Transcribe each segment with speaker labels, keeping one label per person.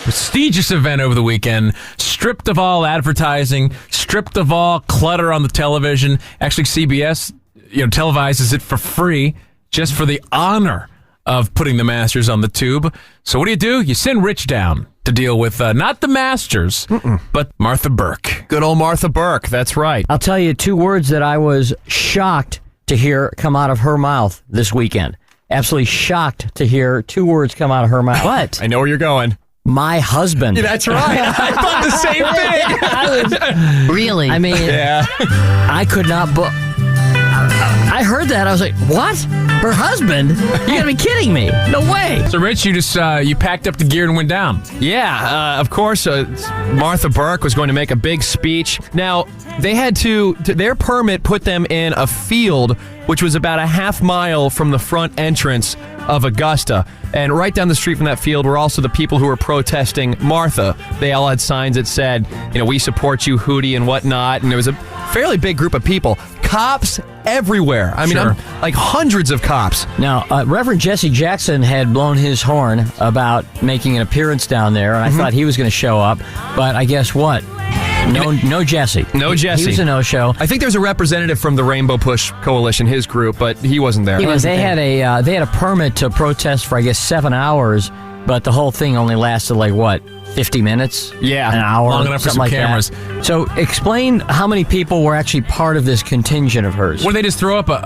Speaker 1: prestigious event over the weekend, stripped of all advertising, stripped of all clutter on the television. Actually, CBS, televises it for free just for the honor of putting the Masters on the tube. So what do? You send Rich down to deal with not the Masters, but Martha Burke.
Speaker 2: Good old Martha Burke. That's right.
Speaker 3: I'll tell you 2 words that I was shocked to hear come out of her mouth this weekend. Absolutely shocked to hear 2 words come out of her mouth.
Speaker 2: What? I know where you're going.
Speaker 3: My husband.
Speaker 2: Yeah, that's right. I thought the same thing.
Speaker 3: Really? I mean,
Speaker 2: yeah.
Speaker 3: I could not. I heard that. I was like, what? Her husband? You gotta be kidding me. No way.
Speaker 1: So, Rich, you just you packed up the gear and went down.
Speaker 2: Yeah, of course, Martha Burke was going to make a big speech. Now, they had to their permit put them in a field which was about a half mile from the front entrance of Augusta. And right down the street from that field were also the people who were protesting Martha. They all had signs that said, we support you, Hootie, and whatnot. And there was a fairly big group of people. Cops everywhere. I mean, like hundreds of cops.
Speaker 3: Now, Reverend Jesse Jackson had blown his horn about making an appearance down there, and I thought he was going to show up. But I guess what? No Jesse.
Speaker 2: No Jesse.
Speaker 3: He was a no-show.
Speaker 2: I think there's a representative from the Rainbow Push Coalition, his group, but he wasn't there.
Speaker 3: They had a permit to protest for, I guess, 7 hours, but the whole thing only lasted 50 minutes?
Speaker 2: Yeah.
Speaker 3: An hour?
Speaker 1: Long enough for some cameras.
Speaker 3: That. So explain how many people were actually part of this contingent of hers.
Speaker 1: Would they just throw up a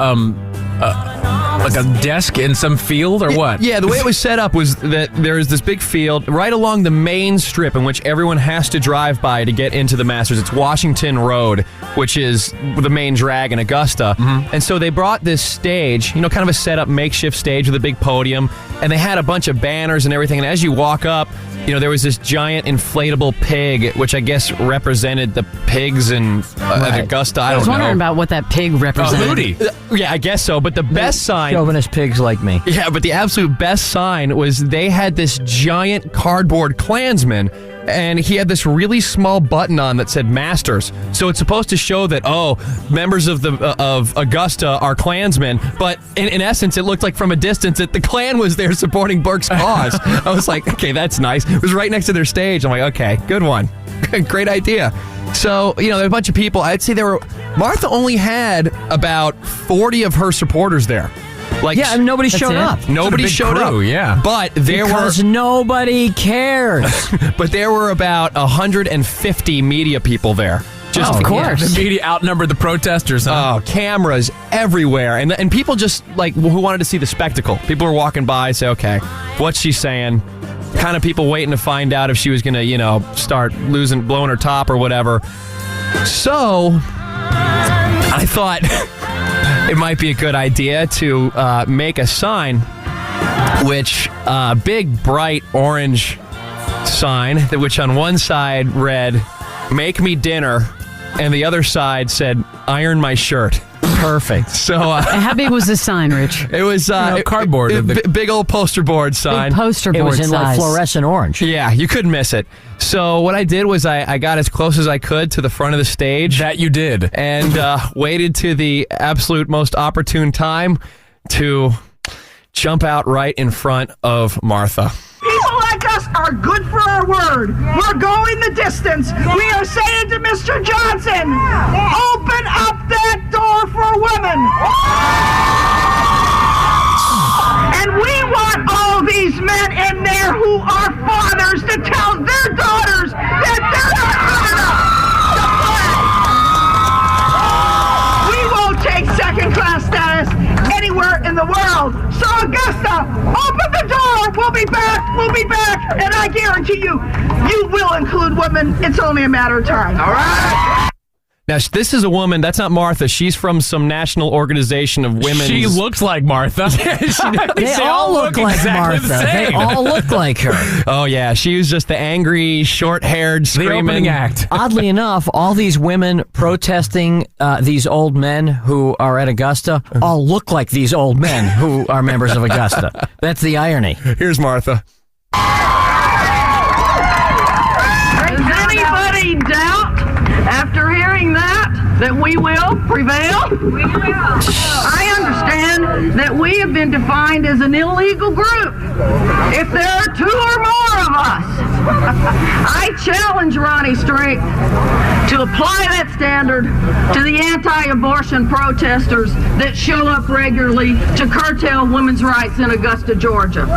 Speaker 1: desk in some field or what?
Speaker 2: Yeah, the way it was set up was that there is this big field right along the main strip in which everyone has to drive by to get into the Masters. It's Washington Road, which is the main drag in Augusta. And so they brought this stage, kind of a set-up makeshift stage with a big podium, and they had a bunch of banners and everything. And as you walk up, there was this giant inflatable pig, which I guess represented the pigs in Augusta. I
Speaker 4: was wondering about what that pig represented.
Speaker 1: Hootie.
Speaker 2: Yeah, I guess so. But the best sign...
Speaker 3: Chauvinist pigs like me.
Speaker 2: Yeah, but the absolute best sign was they had this giant cardboard Klansman, and he had this really small button on that said Masters. So it's supposed to show that, members of Augusta are Klansmen, but in essence, it looked like from a distance that the Klan was there supporting Burke's cause. I was like, okay, that's nice. It was right next to their stage. I'm like, okay, good one. Great idea. So, there were a bunch of people. I'd say Martha only had about 40 of her supporters there.
Speaker 3: Nobody showed up.
Speaker 2: Nobody showed up.
Speaker 1: Yeah.
Speaker 2: But
Speaker 3: because nobody cares.
Speaker 2: But there were about 150 media people there.
Speaker 3: Just of course.
Speaker 1: Yeah. The media outnumbered the protesters, huh?
Speaker 2: Oh, cameras everywhere. And people just, who wanted to see the spectacle. People were walking by, say, okay, what's she saying? Kind of people waiting to find out if she was going to, start blowing her top or whatever. So, I thought it might be a good idea to make a sign, which big, bright orange sign, which on one side read, "Make me dinner," and the other side said, "Iron my shirt." Perfect. So,
Speaker 4: how big was the sign, Rich?
Speaker 2: It was
Speaker 1: cardboard.
Speaker 2: Big old poster board sign.
Speaker 4: Big poster board
Speaker 3: It was in
Speaker 4: size.
Speaker 3: fluorescent orange.
Speaker 2: Yeah, you couldn't miss it. So what I did was I got as close as I could to the front of the stage.
Speaker 1: That you did.
Speaker 2: And waited to the absolute most opportune time to jump out right in front of Martha.
Speaker 5: People like us are good for our word. We're going the distance. We are saying to Mr. Johnson, open up that door for women. And we want all these men in there who are fathers to tell their daughters that they're not good enough. We won't take second-class status anywhere in the world. So Augusta, open the door. We'll be back. And I guarantee you will include women. It's only a matter of time. All right?
Speaker 2: Now, this is a woman. That's not Martha. She's from some national organization of women.
Speaker 1: She looks like Martha.
Speaker 3: They all look like
Speaker 1: exactly
Speaker 3: Martha. They all look like her.
Speaker 2: Oh, yeah. She was just the angry, short-haired, screaming.
Speaker 1: The opening act.
Speaker 3: Oddly enough, all these women protesting these old men who are at Augusta all look like these old men who are members of Augusta. That's the irony.
Speaker 2: Here's Martha.
Speaker 5: Does anybody doubt, after hearing that, that we will prevail? We will. I understand that we have been defined as an illegal group. If there are 2 or more of us, I challenge Ronnie Straight to apply that standard to the anti-abortion protesters that show up regularly to curtail women's rights in Augusta, Georgia.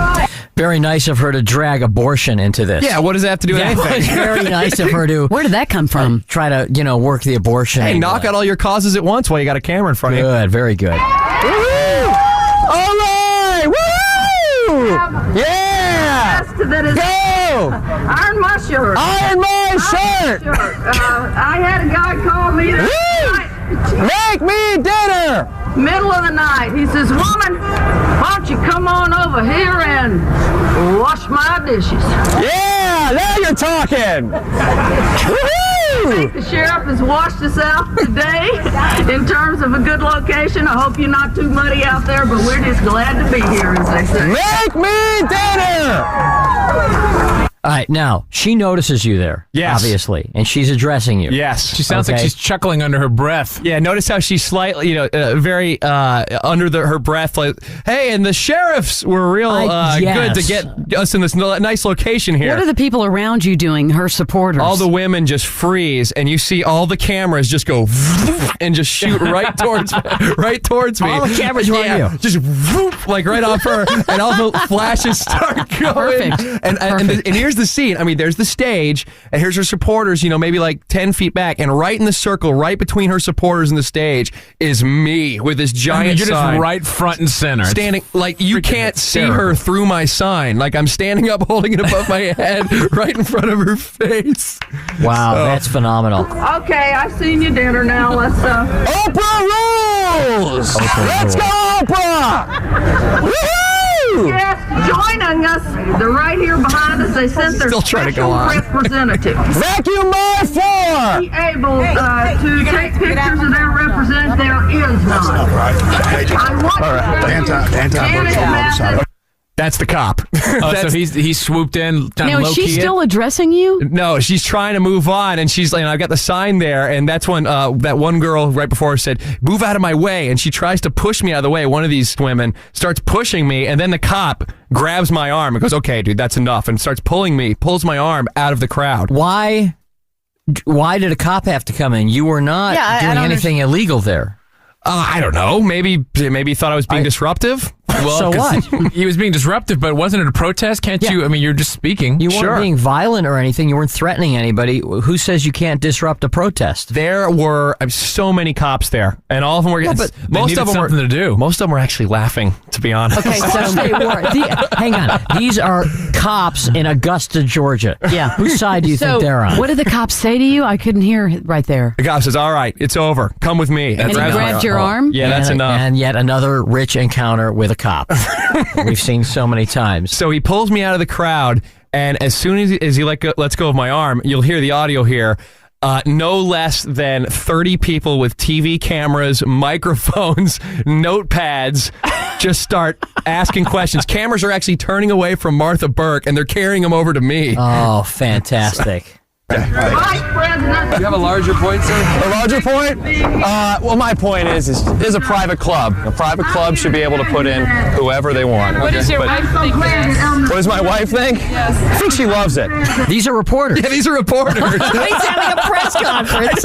Speaker 3: Very nice of her to drag abortion into this.
Speaker 2: Yeah, what does that have to do with
Speaker 3: It was
Speaker 2: anything?
Speaker 3: very nice of her to
Speaker 4: Where did that come from?
Speaker 3: try to, work the abortion.
Speaker 2: Hey,
Speaker 3: angle.
Speaker 2: knock out all your causes at once while you got a camera in front of you.
Speaker 3: Good, very good.
Speaker 2: Woo-hoo! All right! Woo! Yeah!
Speaker 5: That is
Speaker 2: Go!
Speaker 5: iron my shirt.
Speaker 2: Iron my shirt!
Speaker 5: I had a guy call me the
Speaker 2: Make me dinner!
Speaker 5: middle of the night. He says, "Woman, why don't you come on over here and wash my dishes?"
Speaker 2: Yeah! Now you're talking! Woo-hoo!
Speaker 5: The sheriff has washed us out today in terms of a good location. I hope you're not too muddy out there, but we're just glad to be here, as they say.
Speaker 2: Make me dinner!
Speaker 3: All right, now, she notices you there,
Speaker 2: Yes.
Speaker 3: obviously, and she's addressing you.
Speaker 2: Yes.
Speaker 1: She sounds like
Speaker 3: Okay.
Speaker 1: she's chuckling under her breath.
Speaker 2: Yeah, notice how she's slightly, very under her breath, like, hey, and the sheriffs were real
Speaker 3: Yes.
Speaker 2: good to get us in this nice location here.
Speaker 4: What are the people around you doing, her supporters?
Speaker 2: All the women just freeze, and you see all the cameras just go and just shoot right towards me.
Speaker 3: All the cameras are on you.
Speaker 2: Just like right off her, and all the flashes start going.
Speaker 4: Perfect.
Speaker 2: And here's the scene. I mean, there's the stage, and here's her supporters. Maybe like 10 feet back, and right in the circle, right between her supporters and the stage, is me with this giant
Speaker 1: you're
Speaker 2: sign.
Speaker 1: just right front and center. It's
Speaker 2: Standing like you
Speaker 1: freaking
Speaker 2: can't see
Speaker 1: hysterical.
Speaker 2: her through my sign. Like I'm standing up, holding it above my head, right in front of her face.
Speaker 3: Wow, that's phenomenal.
Speaker 5: Okay, I've seen your dinner now. Let's
Speaker 2: Oprah rules! Let's go, Oprah! Woohoo!
Speaker 5: guest joining us. They're right here behind us. They sent their
Speaker 2: Still trying to go
Speaker 5: special
Speaker 2: on.
Speaker 5: representative.
Speaker 2: Vacuum my floor!
Speaker 5: Be able to take pictures of their representative. There is none. I want Janet Mathis.
Speaker 2: That's the cop.
Speaker 1: so he swooped in.
Speaker 4: Now, is she still addressing you?
Speaker 2: No, she's trying to move on, and she's like, I've got the sign there, and that's when that one girl right before her said, "Move out of my way," and she tries to push me out of the way. One of these women starts pushing me, and then the cop grabs my arm and goes, "Okay, dude, that's enough," and starts pulls my arm out of the crowd.
Speaker 3: Why did a cop have to come in? You were not
Speaker 4: I
Speaker 3: doing
Speaker 4: don't
Speaker 3: anything illegal there.
Speaker 2: I don't know. Maybe he thought I was being disruptive.
Speaker 1: Well,
Speaker 3: So
Speaker 1: 'cause
Speaker 3: what?
Speaker 1: He was being disruptive, but wasn't it a protest? Can't
Speaker 3: Yeah.
Speaker 1: you? I mean, you're just speaking.
Speaker 3: You weren't
Speaker 2: Sure.
Speaker 3: being violent or anything. You weren't threatening anybody. Who says you can't disrupt a protest?
Speaker 2: There were so many cops there, and all of them were.
Speaker 3: but
Speaker 1: they
Speaker 2: most
Speaker 1: needed
Speaker 2: of them
Speaker 1: something
Speaker 2: were
Speaker 1: to do.
Speaker 2: Most of them were actually laughing, to be honest.
Speaker 4: Okay, so
Speaker 3: Hang on. These are cops in Augusta, Georgia.
Speaker 4: Yeah.
Speaker 3: Whose side do you think they're on?
Speaker 4: what did the cops say to you? I couldn't hear right there.
Speaker 2: The cop says, "All right, it's over. Come with me."
Speaker 4: And he
Speaker 2: grabs my
Speaker 4: grabbed your arm?
Speaker 2: Yeah, that's
Speaker 3: and,
Speaker 2: enough.
Speaker 3: And yet another rich encounter with a cop. We've seen so many times.
Speaker 2: So he pulls me out of the crowd, and as soon as he lets go of my arm, you'll hear the audio here. No less than 30 people with TV cameras, microphones, notepads just start asking questions. Cameras are actually turning away from Martha Burke, and they're carrying them over to me.
Speaker 3: Oh, fantastic.
Speaker 5: Vice President.
Speaker 6: You have a larger point, sir?
Speaker 2: A larger point? Well, my point is a private club. A private club should be able to put in whoever they want.
Speaker 7: What does your wife think?
Speaker 2: What does my wife think? Yes. I think she loves it.
Speaker 3: These are reporters.
Speaker 2: Yeah, these are reporters.
Speaker 3: He's having a press conference.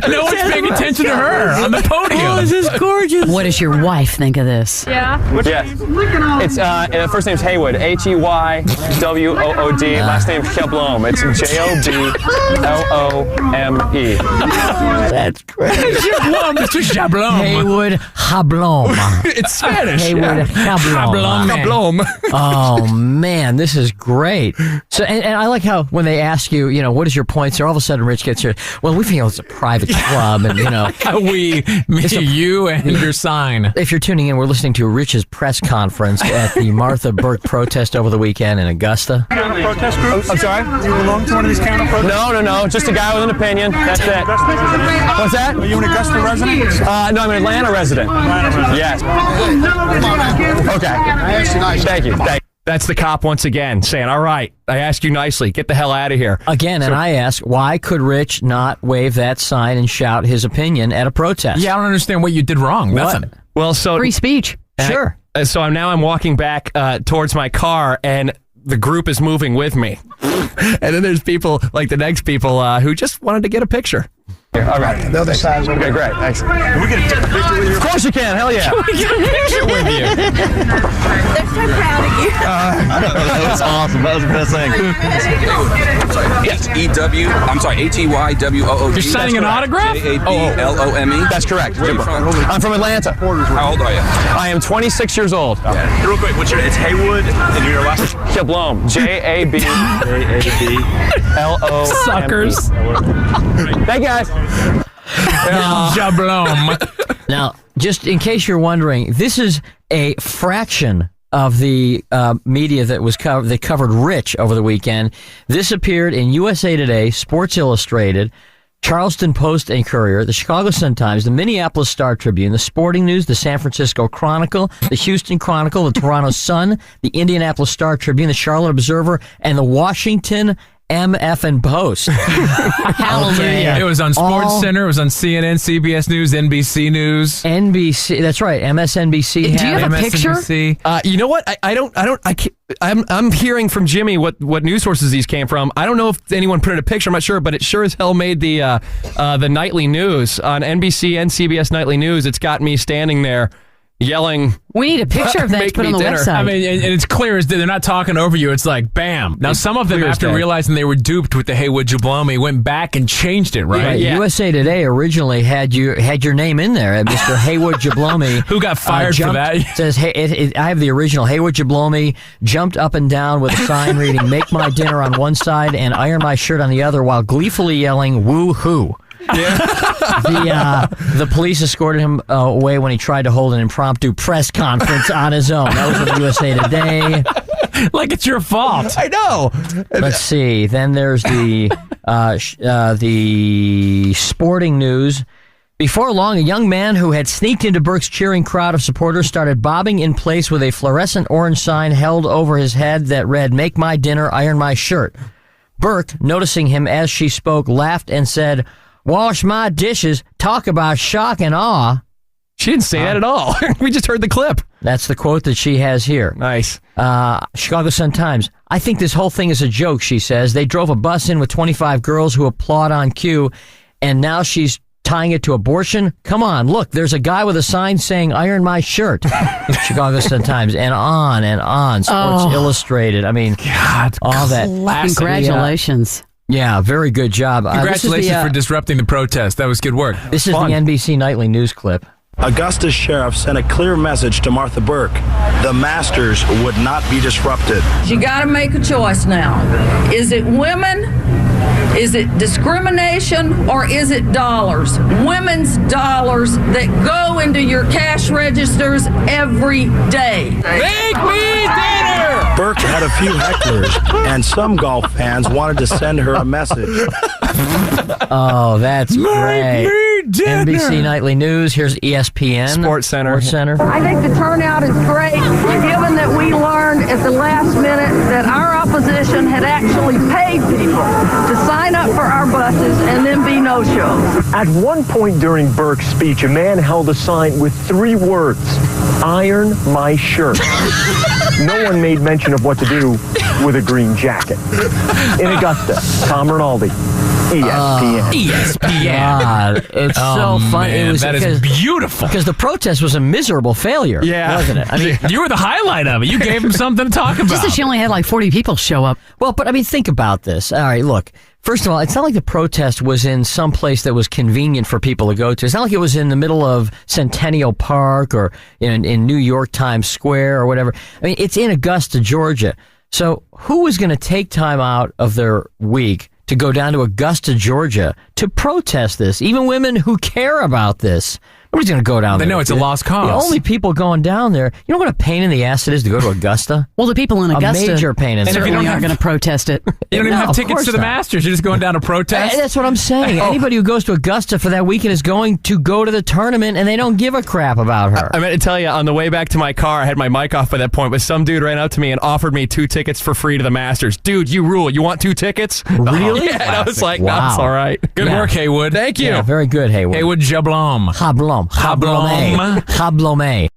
Speaker 1: No one's paying attention to her on the podium.
Speaker 3: This is gorgeous.
Speaker 4: What does your wife think of this?
Speaker 7: Yeah.
Speaker 2: Yeah. It's first name's Haywood, Heywood. Last name's Keblom. It's Joblome.
Speaker 3: That's great.
Speaker 1: Shablom, Mr. Shablom.
Speaker 3: Haywood Hablom.
Speaker 2: It's Spanish.
Speaker 3: Haywood Hablom.
Speaker 2: Keblom.
Speaker 3: Oh man, this is great. So, and I like how when they ask you, what is your points? Or all of a sudden, Rich gets here. Well, we feel it's a private club, and
Speaker 1: You, and your sign.
Speaker 3: if you're tuning in, we're listening to Rich's press conference at the Martha Burke protest over the weekend in Augusta.
Speaker 8: Protest groups?
Speaker 2: I'm sorry?
Speaker 8: Do you belong to one of these counter protests?
Speaker 2: No. Just a guy with an opinion. That's it. What's that?
Speaker 8: Are you an Augusta resident?
Speaker 2: No, I'm an Atlanta resident.
Speaker 8: Atlanta resident.
Speaker 2: Yes. Okay. Thank you. That's the cop once again saying, all right, I asked you nicely. Get the hell out of here.
Speaker 3: Again, and I ask, why could Rich not wave that sign and shout his opinion at a protest?
Speaker 1: Yeah, I don't understand what you did wrong.
Speaker 3: What?
Speaker 1: Nothing.
Speaker 2: Well, so
Speaker 4: Free speech.
Speaker 3: Sure.
Speaker 2: So I'm walking back towards my car, and the group is moving with me. And then there's people, like the next people, who just wanted to get a picture. All right.
Speaker 6: The other side's
Speaker 2: Okay, great. Thanks.
Speaker 8: We can take a picture with you.
Speaker 2: Of course you can. Hell yeah.
Speaker 3: Get a picture with you.
Speaker 7: They're so proud of you.
Speaker 6: That was awesome. That was the best thing.
Speaker 9: Yes, ATYWOOD.
Speaker 1: You're signing an autograph?
Speaker 9: JABLOME.
Speaker 2: That's correct.
Speaker 9: Where are you from?
Speaker 2: I'm from Atlanta.
Speaker 9: How old are you?
Speaker 2: I am 26 years old.
Speaker 8: Real quick, it's Haywood, and your last
Speaker 2: Jablome. JABLOME.
Speaker 1: Suckers.
Speaker 2: Thank you, guys.
Speaker 1: Jablome.
Speaker 3: Now, just in case you're wondering, this is a fraction of the media that covered Rich over the weekend. This appeared in USA Today, Sports Illustrated, Charleston Post and Courier, the Chicago Sun-Times, the Minneapolis Star-Tribune, the Sporting News, the San Francisco Chronicle, the Houston Chronicle, the Toronto Sun, the Indianapolis Star-Tribune, the Charlotte Observer, and the Washington MF and Post.
Speaker 4: Hallelujah.
Speaker 1: It was on Sports Center. It was on CNN, CBS News, NBC News.
Speaker 3: NBC, that's right, MSNBC.
Speaker 4: Do you have a picture?
Speaker 1: MSNBC.
Speaker 2: You know what? I'm hearing from Jimmy what news sources these came from. I don't know if anyone printed a picture. I'm not sure, but it sure as hell made the nightly news on NBC and CBS Nightly News. It's got me standing there yelling.
Speaker 4: We need a picture of that to
Speaker 2: Make
Speaker 4: put on
Speaker 2: me
Speaker 4: the
Speaker 2: dinner.
Speaker 4: website.
Speaker 1: I mean, and it's clear as they're not talking over you. It's like, bam. Now, some of them,
Speaker 2: clear as
Speaker 1: after
Speaker 2: day.
Speaker 1: realizing they were duped with the Haywood Jablome, went back and changed it, right?
Speaker 3: Right.
Speaker 2: Yeah.
Speaker 3: USA Today originally had your name in there, Mr. Haywood Jablome.
Speaker 1: Who got fired for that?
Speaker 3: Says, hey, I have the original. Haywood Jablome jumped up and down with a sign reading "Make my dinner" on one side and "Iron my shirt" on the other, while gleefully yelling "Woo hoo." The police escorted him away when he tried to hold an impromptu press conference on his own. That was in USA Today.
Speaker 1: Like it's your fault.
Speaker 2: I know.
Speaker 3: Let's see. Then there's the Sporting News. Before long, a young man who had sneaked into Burke's cheering crowd of supporters started bobbing in place with a fluorescent orange sign held over his head that read, "Make my dinner, iron my shirt." Burke, noticing him as she spoke, laughed and said, "Wash my dishes, talk about shock and awe."
Speaker 2: She didn't say that at all. We just heard the clip.
Speaker 3: That's the quote that she has here.
Speaker 2: Nice.
Speaker 3: Chicago Sun-Times. "I think this whole thing is a joke," she says. "They drove a bus in with 25 girls who applaud on cue, and now she's tying it to abortion? Come on, look, there's a guy with a sign saying, 'Iron my shirt.'" Chicago Sun-Times, and on and on. Sports Illustrated. I mean,
Speaker 1: God,
Speaker 3: all that.
Speaker 4: Congratulations.
Speaker 3: Yeah, very good job.
Speaker 1: Congratulations for disrupting the protest. That was good work.
Speaker 3: This is the NBC Nightly News clip.
Speaker 6: Augusta Sheriff sent a clear message to Martha Burke. The Masters would not be disrupted.
Speaker 7: You got to make a choice now. Is it women? Is it discrimination, or is it dollars? Women's dollars that go into your cash registers every day.
Speaker 1: Make me dinner!
Speaker 6: Burke had a few hecklers, and some golf fans wanted to send her a message.
Speaker 3: Oh, that's great. NBC Nightly News. Here's ESPN.
Speaker 2: Sports Center.
Speaker 7: I think the turnout is great, given that we learned at the last minute that our opposition had actually paid people to sign up for our buses and then be no-shows.
Speaker 10: At one point during Burke's speech, a man held a sign with 3 words, "Iron my shirt." No one made mention of what to do with a green jacket. In Augusta, Tom Rinaldi, ESPN.
Speaker 1: ESPN.
Speaker 3: God, it's so fun.
Speaker 1: Man,
Speaker 3: It was
Speaker 1: that is beautiful.
Speaker 3: because the protest was a miserable failure, wasn't it? I mean,
Speaker 1: You were the highlight of it. You gave him something to talk about.
Speaker 4: Just that she only had like 40 people show up.
Speaker 3: well, but I mean, think about this. All right, look. First of all, it's not like the protest was in some place that was convenient for people to go to. It's not like it was in the middle of Centennial Park or in New York Times Square or whatever. I mean, it's in Augusta, Georgia. So who was going to take time out of their week to go down to Augusta, Georgia to protest this? Even women who care about this. Nobody's going to go down
Speaker 1: They
Speaker 3: there.
Speaker 1: know it's a lost cause.
Speaker 3: The only people going down there, you know what a pain in the ass it is to go to Augusta?
Speaker 4: Well, the people in Augusta
Speaker 3: major pain in the
Speaker 4: certainly
Speaker 1: ass.
Speaker 4: aren't going to protest it.
Speaker 1: You don't even
Speaker 3: No,
Speaker 1: have
Speaker 3: of
Speaker 1: tickets
Speaker 3: course
Speaker 1: to the
Speaker 3: not.
Speaker 1: Masters. You're just going down to protest.
Speaker 3: That's what I'm saying. Anybody who goes to Augusta for that weekend is going to go to the tournament, and they don't give a crap about her.
Speaker 2: I meant to tell you, on the way back to my car, I had my mic off by that point, but some dude ran up to me and offered me 2 tickets for free to the Masters. Dude, you rule. You want 2 tickets?
Speaker 3: Really?
Speaker 2: Yeah, and I was like,
Speaker 3: Wow.
Speaker 2: that's all right.
Speaker 1: Good work, Haywood.
Speaker 2: Thank you.
Speaker 3: Yeah, very good, Haywood.
Speaker 1: Haywood Jablom.
Speaker 3: Hablom.
Speaker 1: Hablom.
Speaker 3: Hablome.